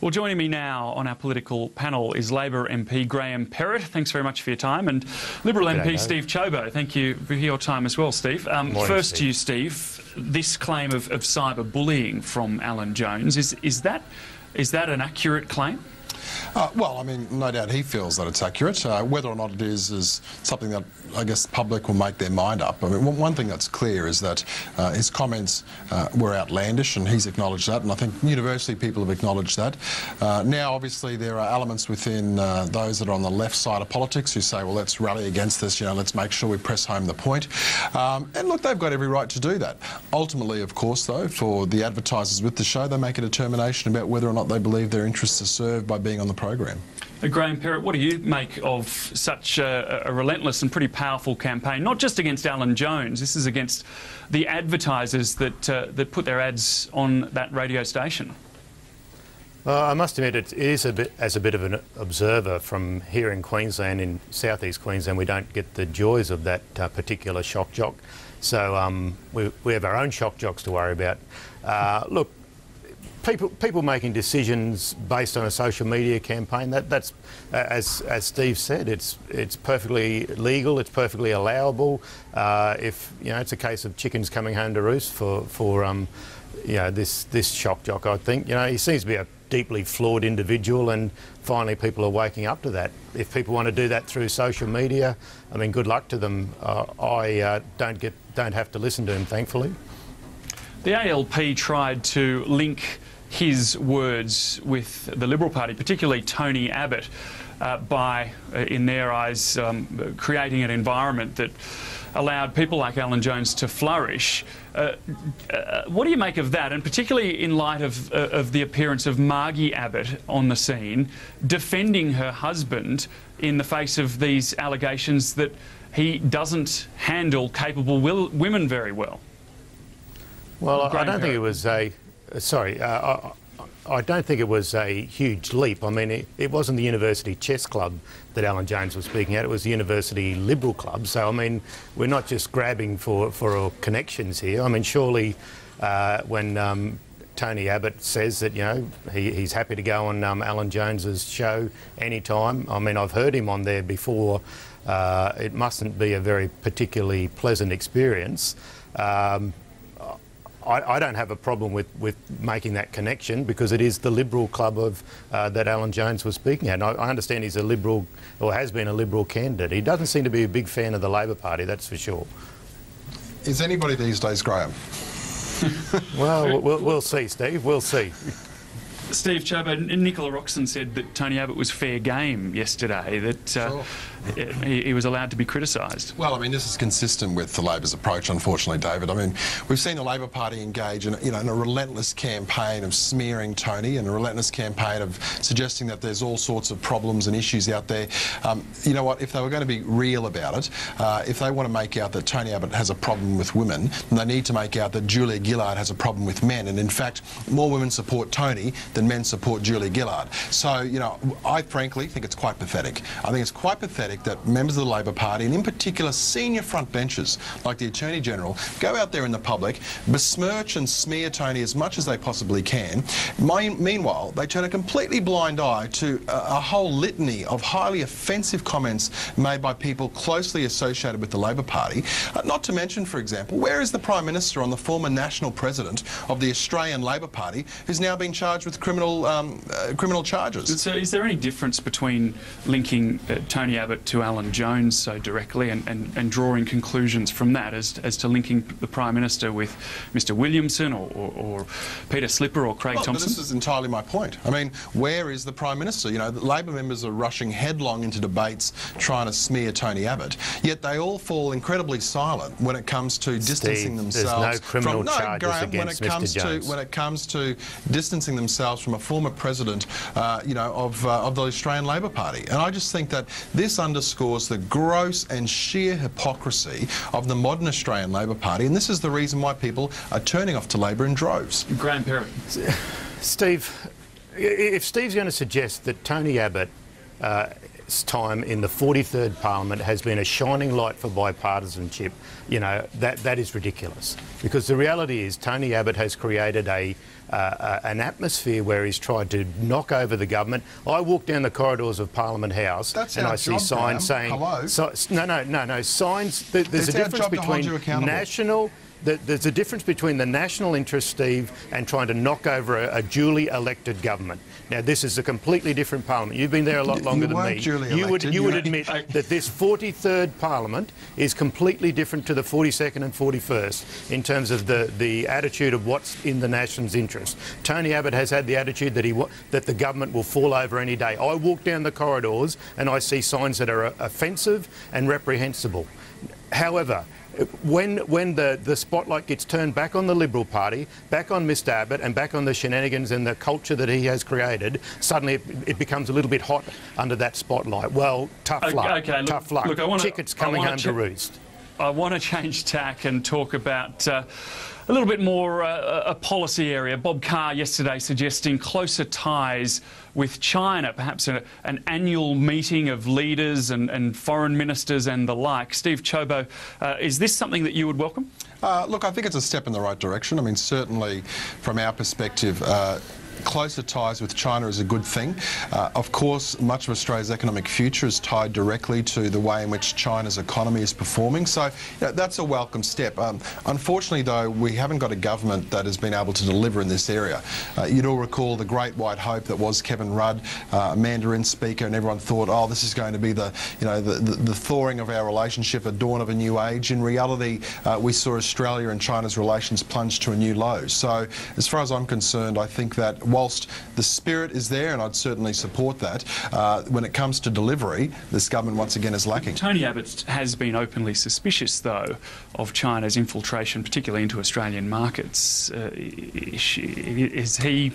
Well, joining me now on our political panel is Labor MP Graham Perrett. Thanks very much for your time. And Liberal MP Steve Ciobo. Thank you for your time as well, Steve. First to you, Steve. This claim of cyber-bullying from Alan Jones, is that an accurate claim? Well, I mean, no doubt he feels that it's accurate. Whether or not it is something that I guess the public will make their mind up. I mean, one thing that's clear is that his comments were outlandish, and he's acknowledged that, and I think universally people have acknowledged that. Now, obviously, there are elements within those that are on the left side of politics who say, well, let's rally against this, let's make sure we press home the point. And look, they've got every right to do that. Ultimately, of course, though, for the advertisers with the show, they make a determination about whether or not they believe their interests are served by being on the program. Graham Perrett, what do you make of such a relentless and pretty powerful campaign, not just against Alan Jones, this is against the advertisers that put their ads on that radio station? I must admit, it is as a bit of an observer from here in Queensland, in southeast Queensland, we don't get the joys of that particular shock jock. So we have our own shock jocks to worry about. Look, people making decisions based on a social media campaign, that's as Steve said, it's perfectly legal, it's perfectly allowable. If it's a case of chickens coming home to roost for this shock jock, I think he seems to be a deeply flawed individual, and finally people are waking up to that. If people want to do that through social media, I mean, good luck to them. I don't have to listen to him, thankfully. The ALP tried to link his words with the Liberal Party, particularly Tony Abbott, by, in their eyes, creating an environment that allowed people like Alan Jones to flourish. What do you make of that, and particularly in light of the appearance of Margie Abbott on the scene, defending her husband in the face of these allegations that he doesn't handle capable women very well? Well, I don't think it was a... Sorry, I don't think it was a huge leap. I mean, it wasn't the University Chess Club that Alan Jones was speaking at, it was the University Liberal Club. So, I mean, we're not just grabbing for connections here. I mean, surely when Tony Abbott says that, he's happy to go on Alan Jones's show anytime. I mean, I've heard him on there before. It mustn't be a very particularly pleasant experience. I don't have a problem with making that connection, because it is the Liberal club that Alan Jones was speaking at. And I understand he's a Liberal, or has been a Liberal candidate. He doesn't seem to be a big fan of the Labor Party, that's for sure. Is anybody these days, Graham? Well, we'll see, Steve, we'll see. Steve Ciobo, Nicola Roxon said that Tony Abbott was fair game yesterday, that sure. he was allowed to be criticised. Well, I mean, this is consistent with the Labor's approach, unfortunately, David. I mean, we've seen the Labor Party engage in, in a relentless campaign of smearing Tony, and a relentless campaign of suggesting that there's all sorts of problems and issues out there. You know what, if they were going to be real about it, if they want to make out that Tony Abbott has a problem with women, then they need to make out that Julia Gillard has a problem with men. And in fact, more women support Tony than men support Julia Gillard. So, I frankly think it's quite pathetic. I think it's quite pathetic that members of the Labor Party, and in particular senior front benches like the Attorney General, go out there in the public, besmirch and smear Tony as much as they possibly can. Meanwhile, they turn a completely blind eye to a whole litany of highly offensive comments made by people closely associated with the Labor Party. Not to mention, for example, where is the Prime Minister on the former national president of the Australian Labor Party, who's now being charged with criminal charges? So is there any difference between linking Tony Abbott to Alan Jones so directly and drawing conclusions from that as to linking the Prime Minister with Mr Williamson or Peter Slipper or Craig Thompson? But this is entirely my point. I mean, where is the Prime Minister? The Labor members are rushing headlong into debates trying to smear Tony Abbott, yet they all fall incredibly silent when it comes to distancing themselves there's no criminal charges against Mr Jones. When it comes to distancing themselves from a former president, of the Australian Labor Party. And I just think that this underscores the gross and sheer hypocrisy of the modern Australian Labor Party, and this is the reason why people are turning off to Labor in droves. Graham Perrett. Steve, if Steve's going to suggest that Tony Abbott time in the 43rd Parliament has been a shining light for bipartisanship, you know, that is ridiculous. Because the reality is Tony Abbott has created an atmosphere where he's tried to knock over the government. I walk down the corridors of Parliament House and I see signs saying... Hello? No, signs... There's a difference between national... There's a difference between the national interest, Steve, and trying to knock over a duly elected government. Now, this is a completely different parliament. You've been there a lot longer than me. You would admit that this 43rd parliament is completely different to the 42nd and 41st in terms of the attitude of what's in the nation's interest. Tony Abbott has had the attitude that the government will fall over any day. I walk down the corridors and I see signs that are offensive and reprehensible. However, when the spotlight gets turned back on the Liberal Party, back on Mr Abbott and back on the shenanigans and the culture that he has created, suddenly it becomes a little bit hot under that spotlight. Well, tough luck. Okay, tough luck. Look, Tickets coming home to roost. I want to change tack and talk about a little bit more a policy area. Bob Carr yesterday suggesting closer ties with China, perhaps an annual meeting of leaders and foreign ministers and the like. Steve Ciobo, is this something that you would welcome? Look, I think it's a step in the right direction. I mean, certainly from our perspective, closer ties with China is a good thing. Of course, much of Australia's economic future is tied directly to the way in which China's economy is performing. So that's a welcome step. Unfortunately, though, we haven't got a government that has been able to deliver in this area. You'd all recall the great white hope that was Kevin Rudd, Mandarin speaker, and everyone thought, oh, this is going to be the thawing of our relationship, the dawn of a new age. In reality, we saw Australia and China's relations plunge to a new low. So as far as I'm concerned, I think that whilst the spirit is there, and I'd certainly support that, when it comes to delivery, this government once again is lacking. Tony Abbott has been openly suspicious, though, of China's infiltration, particularly into Australian markets. Is he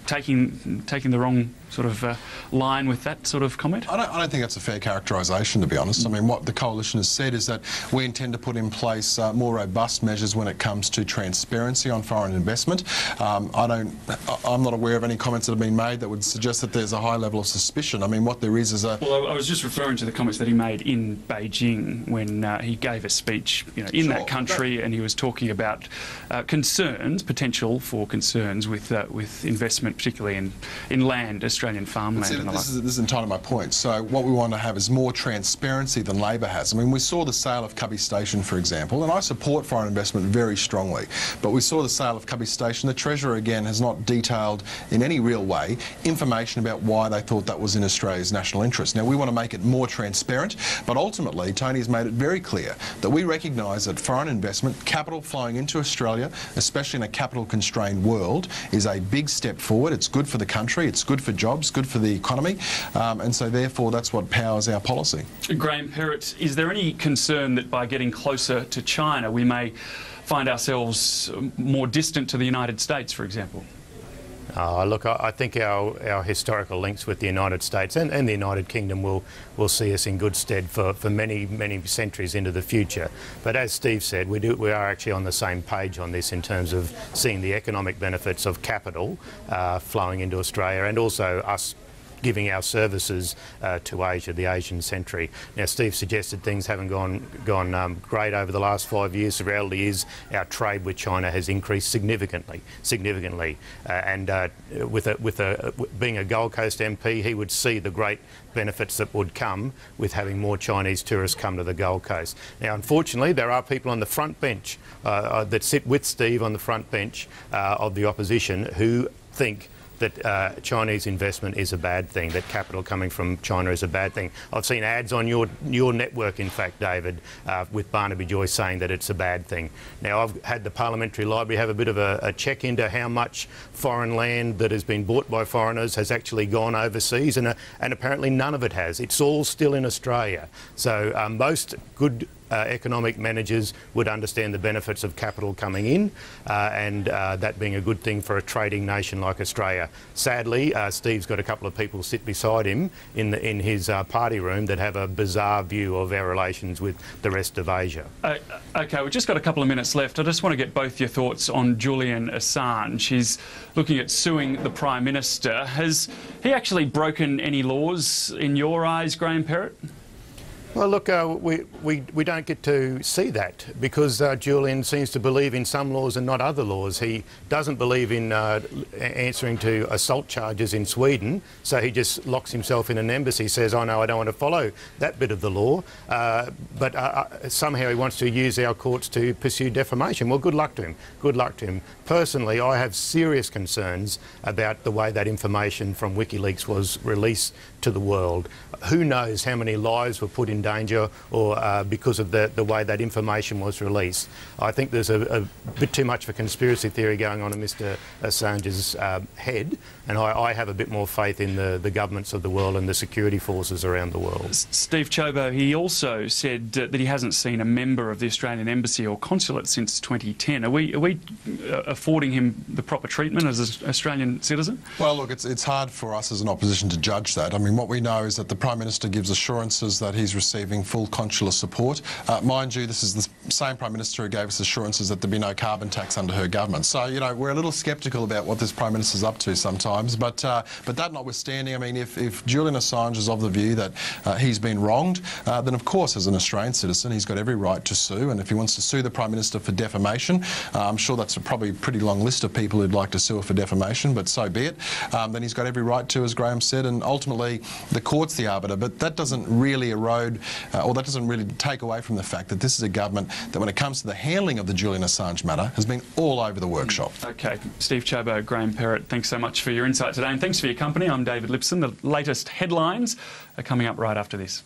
taking the wrong sort of line with that sort of comment? I don't think that's a fair characterisation, to be honest. I mean, what the coalition has said is that we intend to put in place more robust measures when it comes to transparency on foreign investment. I'm not aware of any comments that have been made that would suggest that there's a high level of suspicion. I mean, what there is a... Well, I was just referring to the comments that he made in Beijing when he gave a speech, in that country, and he was talking about potential for concerns with investment, particularly in land, Australian farmland and the like. This is entirely my point. So what we want to have is more transparency than Labor has. I mean, we saw the sale of Cubby Station, for example, and I support foreign investment very strongly, but we saw the sale of Cubby Station. The Treasurer, again, has not detailed in any real way information about why they thought that was in Australia's national interest. Now, we want to make it more transparent, but ultimately, Tony's made it very clear that we recognise that foreign investment, capital flowing into Australia, especially in a capital-constrained world, is a big step forward. It's good for the country, it's good for jobs, good for the economy, and so therefore that's what powers our policy. Graham Perrett, is there any concern that by getting closer to China we may find ourselves more distant to the United States, for example? Look, I think our historical links with the United States and the United Kingdom will see us in good stead for many, many centuries into the future. But as Steve said, we are actually on the same page on this in terms of seeing the economic benefits of capital flowing into Australia, and also us giving our services to Asia, the Asian century. Now, Steve suggested things haven't gone great over the last 5 years. The reality is our trade with China has increased significantly. And being a Gold Coast MP, he would see the great benefits that would come with having more Chinese tourists come to the Gold Coast. Now, unfortunately, there are people on the front bench that sit with Steve on the front bench of the opposition who think that Chinese investment is a bad thing, that capital coming from China is a bad thing. I've seen ads on your network, in fact, David, with Barnaby Joyce saying that it's a bad thing. Now, I've had the Parliamentary Library have a bit of a check into how much foreign land that has been bought by foreigners has actually gone overseas, and apparently none of it has. It's all still in Australia. So most good economic managers would understand the benefits of capital coming in and that being a good thing for a trading nation like Australia. Sadly, Steve's got a couple of people sit beside him in his party room that have a bizarre view of our relations with the rest of Asia. OK, we've just got a couple of minutes left. I just want to get both your thoughts on Julian Assange. He's looking at suing the Prime Minister. Has he actually broken any laws in your eyes, Graham Perrett? Well, look, we don't get to see that because Julian seems to believe in some laws and not other laws. He doesn't believe in answering to assault charges in Sweden, so he just locks himself in an embassy, says, oh no, I don't want to follow that bit of the law, but somehow he wants to use our courts to pursue defamation. Well, good luck to him. Good luck to him. Personally, I have serious concerns about the way that information from WikiLeaks was released to the world. Who knows how many lives were put in danger or because of the way that information was released. I think there's a bit too much of a conspiracy theory going on in Mr Assange's head, and I have a bit more faith in the governments of the world and the security forces around the world. Steve Ciobo, he also said that he hasn't seen a member of the Australian Embassy or Consulate since 2010. Are we affording him the proper treatment as an Australian citizen? Well, look, it's hard for us as an opposition to judge that. I mean, what we know is that the Prime Minister gives assurances that he's receiving full consular support. Mind you, this is the same Prime Minister who gave us assurances that there'd be no carbon tax under her government. So, you know, we're a little sceptical about what this Prime Minister's up to sometimes. But that notwithstanding, I mean, if Julian Assange is of the view that he's been wronged, then of course, as an Australian citizen, he's got every right to sue. And if he wants to sue the Prime Minister for defamation, I'm sure that's probably a pretty long list of people who'd like to sue her for defamation, but so be it. Then he's got every right to, as Graham said, and ultimately the court's the arbiter. But that doesn't really erode or that doesn't really take away from the fact that this is a government that, when it comes to the handling of the Julian Assange matter, has been all over the workshop. OK. Steve Ciobo, Graham Perrett, thanks so much for your insight today, and thanks for your company. I'm David Lipson. The latest headlines are coming up right after this.